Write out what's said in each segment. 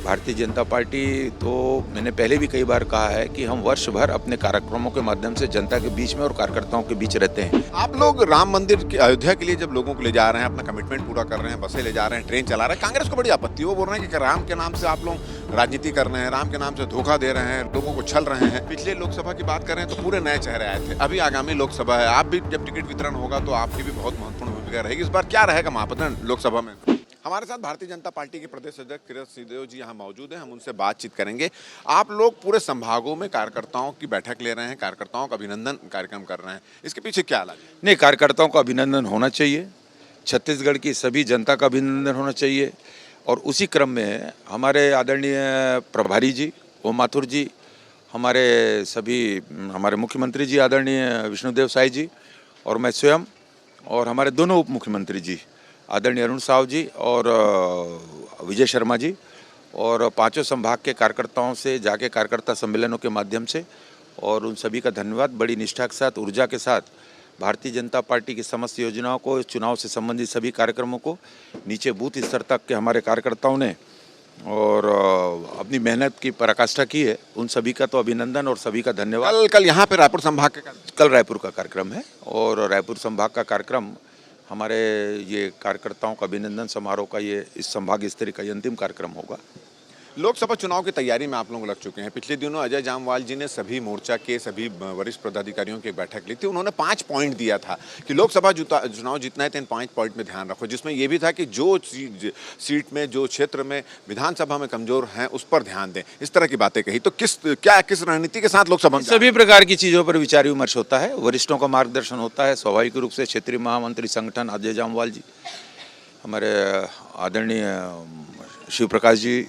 Bharatiya Janata party तो मैंने पहले भी कई बार कहा है कि हम वर्ष भर अपने कार्यक्रमों के माध्यम से जनता के बीच में और कार्यकर्ताओं के बीच रहते हैं। आप लोग राम मंदिर की अयोध्या के लिए जब लोगों को ले जा रहे हैं, अपना कमिटमेंट पूरा कर रहे हैं, बसें ले जा रहे हैं, ट्रेन चला रहे हैं, कांग्रेस को बड़ी आपत्ति है। वो बोल रहे हैं कि राम के नाम से आप लोग राजनीति कर रहे हैं, राम के नाम से धोखा दे रहे हैं, लोगों को छल रहे हैं। पिछले लोकसभा की बात करें तो पूरे नए चेहरे आए थे। अभी आगामी लोकसभा है, आप भी जब टिकट वितरण होगा तो आपकी भी बहुत महत्वपूर्ण भूमिका रहेगी। इस बार क्या रहेगा महापतन लोकसभा में? हमारे साथ भारतीय जनता पार्टी के प्रदेश अध्यक्ष किरण सिंहदेव जी यहाँ मौजूद हैं। हम उनसे बातचीत करेंगे। आप लोग पूरे संभागों में कार्यकर्ताओं की बैठक ले रहे हैं, कार्यकर्ताओं का अभिनंदन कार्यक्रम कर रहे हैं, इसके पीछे क्या हालात है? नहीं, कार्यकर्ताओं का अभिनंदन होना चाहिए, छत्तीसगढ़ की सभी जनता का अभिनंदन होना चाहिए। और उसी क्रम में हमारे आदरणीय प्रभारी जी ओम माथुर जी, हमारे मुख्यमंत्री जी आदरणीय विष्णुदेव साय जी और मैं स्वयं और हमारे दोनों उप मुख्यमंत्री जी आदरणीय अरुण साव जी और विजय शर्मा जी और पांचों संभाग के कार्यकर्ताओं से जाके कार्यकर्ता सम्मेलनों के माध्यम से और उन सभी का धन्यवाद। बड़ी निष्ठा के साथ, ऊर्जा के साथ भारतीय जनता पार्टी की समस्त योजनाओं को, चुनाव से संबंधित सभी कार्यक्रमों को नीचे बूथ स्तर तक के हमारे कार्यकर्ताओं ने और अपनी मेहनत की पराकाष्ठा की है। उन सभी का तो अभिनंदन और सभी का धन्यवाद। कल यहाँ पे रायपुर संभाग के कल रायपुर का कार्यक्रम है और रायपुर संभाग का कार्यक्रम हमारे ये कार्यकर्ताओं का अभिनंदन समारोह का ये इस संभाग स्तरीय का अंतिम कार्यक्रम होगा। लोकसभा चुनाव की तैयारी में आप लोग लग चुके हैं। पिछले दिनों अजय जामवाल जी ने सभी मोर्चा के सभी वरिष्ठ पदाधिकारियों की बैठक ली थी। उन्होंने 5 पॉइंट दिया था कि लोकसभा चुनाव जीतना है तो इन 5 पॉइंट में ध्यान रखो, जिसमें यह भी था कि जो सीट में, जो क्षेत्र में विधानसभा में कमजोर हैं उस पर ध्यान दें। इस तरह की बातें कही। तो किस रणनीति के साथ लोकसभा में? सभी प्रकार की चीज़ों पर विचार विमर्श होता है, वरिष्ठों का मार्गदर्शन होता है। स्वाभाविक रूप से क्षेत्रीय महामंत्री संगठन अजय जामवाल जी, हमारे आदरणीय शिव प्रकाश जी,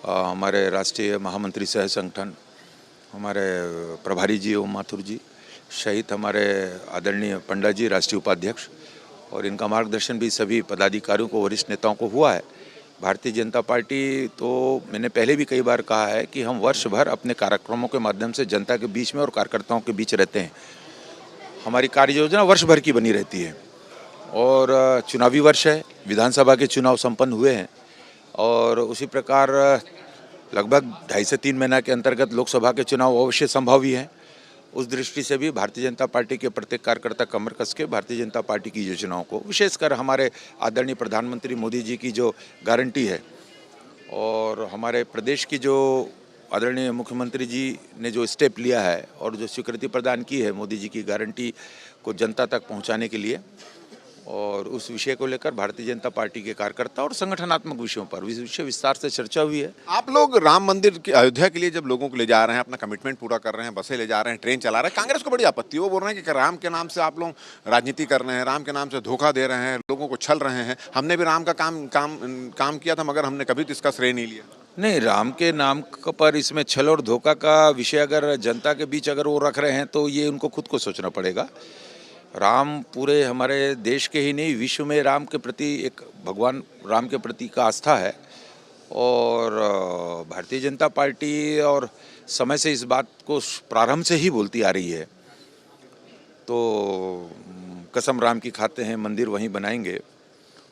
हमारे राष्ट्रीय महामंत्री सह संगठन हमारे प्रभारी जी ओम माथुर जी सहित हमारे आदरणीय पंडा जी राष्ट्रीय उपाध्यक्ष, और इनका मार्गदर्शन भी सभी पदाधिकारियों को, वरिष्ठ नेताओं को हुआ है। भारतीय जनता पार्टी तो मैंने पहले भी कई बार कहा है कि हम वर्ष भर अपने कार्यक्रमों के माध्यम से जनता के बीच में और कार्यकर्ताओं के बीच रहते हैं। हमारी कार्य योजना वर्ष भर की बनी रहती है और चुनावी वर्ष है, विधानसभा के चुनाव संपन्न हुए हैं और उसी प्रकार लगभग 2.5 से 3 महीना के अंतर्गत लोकसभा के चुनाव अवश्य संभव ही हैं। उस दृष्टि से भी भारतीय जनता पार्टी के प्रत्येक कार्यकर्ता कमर कस के भारतीय जनता पार्टी की योजनाओं को, विशेषकर हमारे आदरणीय प्रधानमंत्री मोदी जी की जो गारंटी है और हमारे प्रदेश की जो आदरणीय मुख्यमंत्री जी ने जो स्टेप लिया है और जो स्वीकृति प्रदान की है मोदी जी की गारंटी को जनता तक पहुँचाने के लिए, और उस विषय को लेकर भारतीय जनता पार्टी के कार्यकर्ता और संगठनात्मक विषयों पर विषय विस्तार से चर्चा हुई है। आप लोग राम मंदिर की अयोध्या के लिए जब लोगों को ले जा रहे हैं, अपना कमिटमेंट पूरा कर रहे हैं, बसें ले जा रहे हैं, ट्रेन चला रहे हैं, कांग्रेस को बड़ी आपत्ति है। वो बोल रहे हैं कि राम के नाम से आप लोग राजनीति कर रहे हैं, राम के नाम से धोखा दे रहे हैं, लोगों को छल रहे हैं। हमने भी राम का काम किया था, मगर हमने कभी तो इसका श्रेय नहीं लिया। नहीं, राम के नाम पर इसमें छल और धोखा का विषय अगर जनता के बीच अगर वो रख रहे हैं तो ये उनको खुद को सोचना पड़ेगा। राम पूरे हमारे देश के ही नहीं, विश्व में राम के प्रति एक भगवान राम के प्रति का आस्था है और भारतीय जनता पार्टी और समय से इस बात को प्रारंभ से ही बोलती आ रही है। तो कसम राम की खाते हैं, मंदिर वहीं बनाएंगे।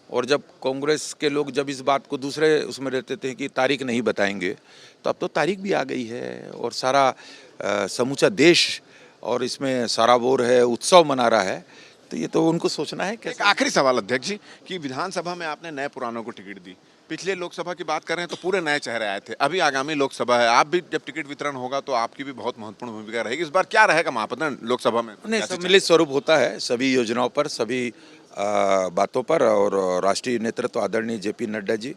और जब कांग्रेस के लोग जब इस बात को दूसरे उसमें रहते थे कि तारीख नहीं बताएंगे, तो अब तो तारीख भी आ गई है और सारा समूचा देश और इसमें सराबोर है, उत्सव मना रहा है। तो ये तो उनको सोचना है। एक आखिरी सवाल अध्यक्ष जी, कि विधानसभा में आपने नए पुरानों को टिकट दी। पिछले लोकसभा की बात करें तो पूरे नए चेहरे आए थे। अभी आगामी लोकसभा है, आप भी जब टिकट वितरण होगा तो आपकी भी बहुत महत्वपूर्ण भूमिका रहेगी। इस बार क्या रहेगा महापतन लोकसभा में? नहीं, सम्मिलित स्वरूप होता है सभी योजनाओं पर, सभी बातों पर। और राष्ट्रीय नेतृत्व आदरणीय JP नड्डा जी,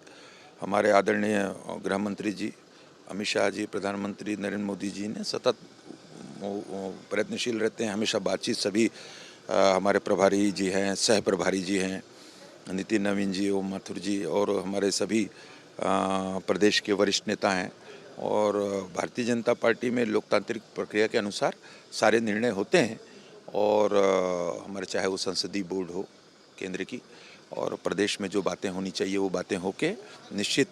हमारे आदरणीय गृह मंत्री जी अमित शाह जी, प्रधानमंत्री नरेंद्र मोदी जी ने सतत प्रयत्नशील रहते हैं। हमेशा बातचीत सभी हमारे प्रभारी जी हैं, सह प्रभारी जी हैं, नितिन नवीन जी, ओम माथुर जी और हमारे सभी प्रदेश के वरिष्ठ नेता हैं। और भारतीय जनता पार्टी में लोकतांत्रिक प्रक्रिया के अनुसार सारे निर्णय होते हैं और हमारे चाहे वो संसदीय बोर्ड हो केंद्र की और प्रदेश में जो बातें होनी चाहिए वो बातें होके निश्चित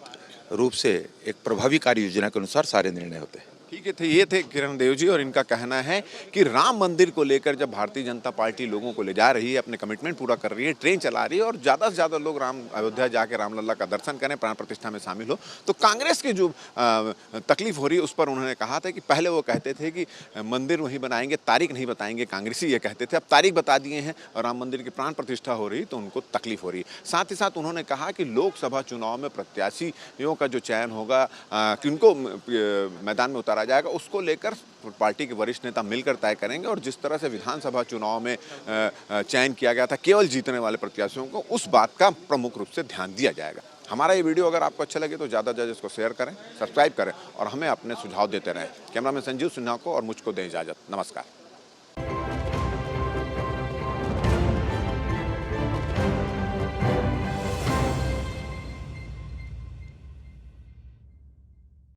रूप से एक प्रभावी कार्य योजना के अनुसार सारे निर्णय होते हैं। ठीक है, थे ये थे किरण देव जी और इनका कहना है कि राम मंदिर को लेकर जब भारतीय जनता पार्टी लोगों को ले जा रही है, अपने कमिटमेंट पूरा कर रही है, ट्रेन चला रही है और ज़्यादा से ज़्यादा लोग राम अयोध्या जाके रामलला का दर्शन करें, प्राण प्रतिष्ठा में शामिल हो, तो कांग्रेस की जो तकलीफ हो रही है उस पर उन्होंने कहा था कि पहले वो कहते थे कि मंदिर वहीं बनाएंगे, तारीख नहीं बताएंगे, कांग्रेसी ये कहते थे, अब तारीख बता दिए हैं और राम मंदिर की प्राण प्रतिष्ठा हो रही तो उनको तकलीफ हो रही है। साथ ही साथ उन्होंने कहा कि लोकसभा चुनाव में प्रत्याशियों का जो चयन होगा, किनको मैदान में उतारा जाएगा, उसको लेकर पार्टी के वरिष्ठ नेता मिलकर तय करेंगे और जिस तरह से विधानसभा चुनाव में चयन किया गया था केवल जीतने वाले प्रत्याशियों को, उस बात का प्रमुख रूप से ध्यान दिया जाएगा। हमारा ये वीडियो अगर आपको अच्छा लगे तो ज़्यादा से ज़्यादा इसको शेयर करें, सब्सक्राइब करें और हमें अपने सुझाव देते रहें। कैमरामैन संजीव सिन्हा को और मुझको दें इजाज़त। नमस्कार।